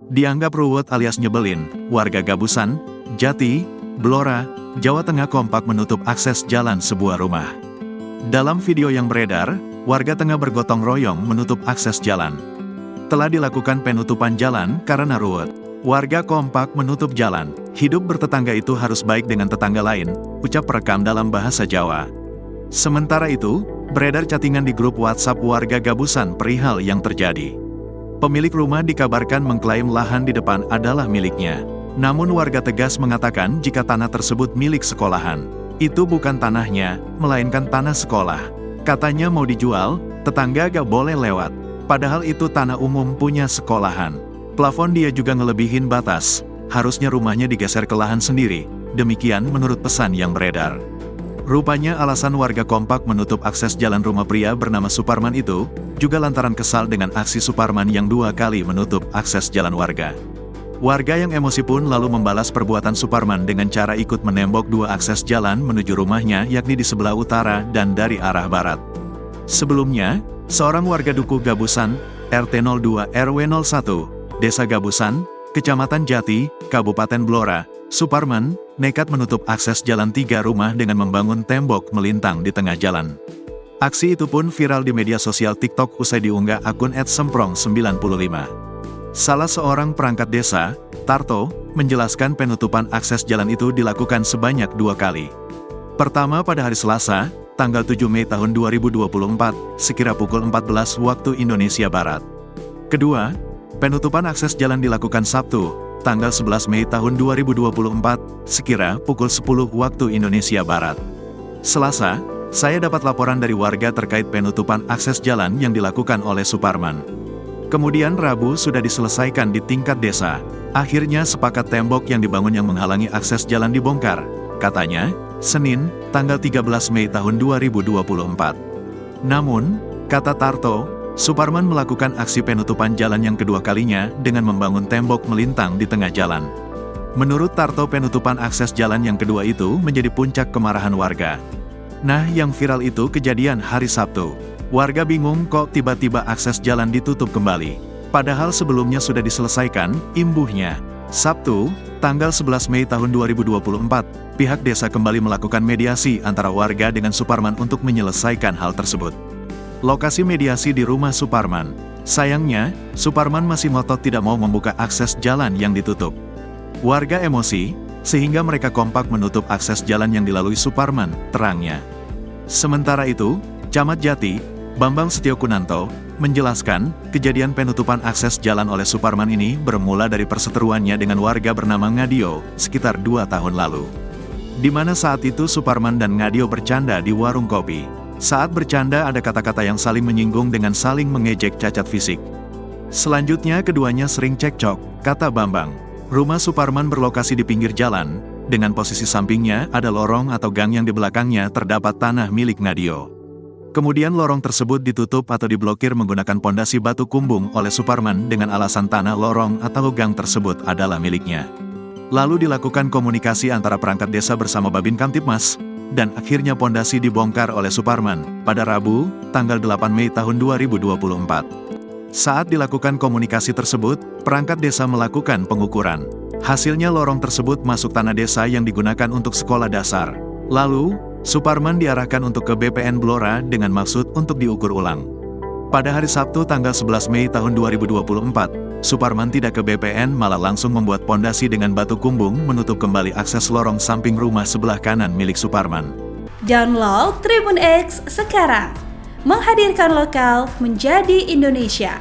Dianggap ruwet alias nyebelin, warga Gabusan, Jati, Blora, Jawa Tengah kompak menutup akses jalan sebuah rumah. Dalam video yang beredar, warga tengah bergotong royong menutup akses jalan. Telah dilakukan penutupan jalan karena ruwet. Warga kompak menutup jalan. Hidup bertetangga itu harus baik dengan tetangga lain, ucap perekam dalam bahasa Jawa. Sementara itu, beredar chattingan di grup WhatsApp warga Gabusan perihal yang terjadi. Pemilik rumah dikabarkan mengklaim lahan di depan adalah miliknya. Namun warga tegas mengatakan jika tanah tersebut milik sekolahan. Itu bukan tanahnya, melainkan tanah sekolah. Katanya mau dijual, tetangga gak boleh lewat. Padahal itu tanah umum punya sekolahan. Plafon dia juga ngelebihin batas. Harusnya rumahnya digeser ke lahan sendiri. Demikian menurut pesan yang beredar. Rupanya alasan warga kompak menutup akses jalan rumah pria bernama Suparman itu, juga lantaran kesal dengan aksi Suparman yang 2 kali menutup akses jalan warga. Warga yang emosi pun lalu membalas perbuatan Suparman dengan cara ikut menembok 2 akses jalan menuju rumahnya yakni di sebelah utara dan dari arah barat. Sebelumnya, seorang warga Dukuh Gabusan, RT 02 RW 01, Desa Gabusan, Kecamatan Jati, Kabupaten Blora, Suparman, nekat menutup akses jalan 3 rumah dengan membangun tembok melintang di tengah jalan. Aksi itu pun viral di media sosial TikTok usai diunggah akun @semprong95. Salah seorang perangkat desa, Tarto, menjelaskan penutupan akses jalan itu dilakukan sebanyak 2 kali. Pertama pada hari Selasa, tanggal 7 Mei tahun 2024, sekira pukul 14 waktu Indonesia Barat. Kedua, penutupan akses jalan dilakukan Sabtu, tanggal 11 Mei tahun 2024, sekira pukul 10 waktu Indonesia Barat. Selasa, saya dapat laporan dari warga terkait penutupan akses jalan yang dilakukan oleh Suparman. Kemudian Rabu sudah diselesaikan di tingkat desa. Akhirnya sepakat tembok yang dibangun yang menghalangi akses jalan dibongkar. Katanya, Senin, tanggal 13 Mei tahun 2024. Namun, kata Tarto, Suparman melakukan aksi penutupan jalan yang kedua kalinya dengan membangun tembok melintang di tengah jalan. Menurut Tarto, penutupan akses jalan yang kedua itu menjadi puncak kemarahan warga. Nah, yang viral itu kejadian hari Sabtu. Warga bingung kok tiba-tiba akses jalan ditutup kembali. Padahal sebelumnya sudah diselesaikan, imbuhnya. Sabtu, tanggal 11 Mei tahun 2024, pihak desa kembali melakukan mediasi antara warga dengan Suparman untuk menyelesaikan hal tersebut. Lokasi mediasi di rumah Suparman. Sayangnya, Suparman masih ngotot tidak mau membuka akses jalan yang ditutup. Warga emosi, sehingga mereka kompak menutup akses jalan yang dilalui Suparman, terangnya. Sementara itu, Camat Jati, Bambang Setiokunanto, menjelaskan, kejadian penutupan akses jalan oleh Suparman ini bermula dari perseteruannya dengan warga bernama Ngadio, sekitar 2 tahun lalu. Di mana saat itu Suparman dan Ngadio bercanda di warung kopi. Saat bercanda ada kata-kata yang saling menyinggung dengan saling mengejek cacat fisik. Selanjutnya keduanya sering cekcok, kata Bambang. Rumah Suparman berlokasi di pinggir jalan, dengan posisi sampingnya ada lorong atau gang yang di belakangnya terdapat tanah milik Ngadio. Kemudian lorong tersebut ditutup atau diblokir menggunakan pondasi batu kumbung oleh Suparman dengan alasan tanah lorong atau gang tersebut adalah miliknya. Lalu dilakukan komunikasi antara perangkat desa bersama Babin Kamtipmas, dan akhirnya pondasi dibongkar oleh Suparman pada Rabu, tanggal 8 Mei tahun 2024. Saat dilakukan komunikasi tersebut, perangkat desa melakukan pengukuran. Hasilnya lorong tersebut masuk tanah desa yang digunakan untuk sekolah dasar. Lalu, Suparman diarahkan untuk ke BPN Blora dengan maksud untuk diukur ulang. Pada hari Sabtu tanggal 11 Mei tahun 2024, Suparman tidak ke BPN malah langsung membuat pondasi dengan batu kumbung menutup kembali akses lorong samping rumah sebelah kanan milik Suparman. Download Tribun X sekarang, menghadirkan lokal menjadi Indonesia.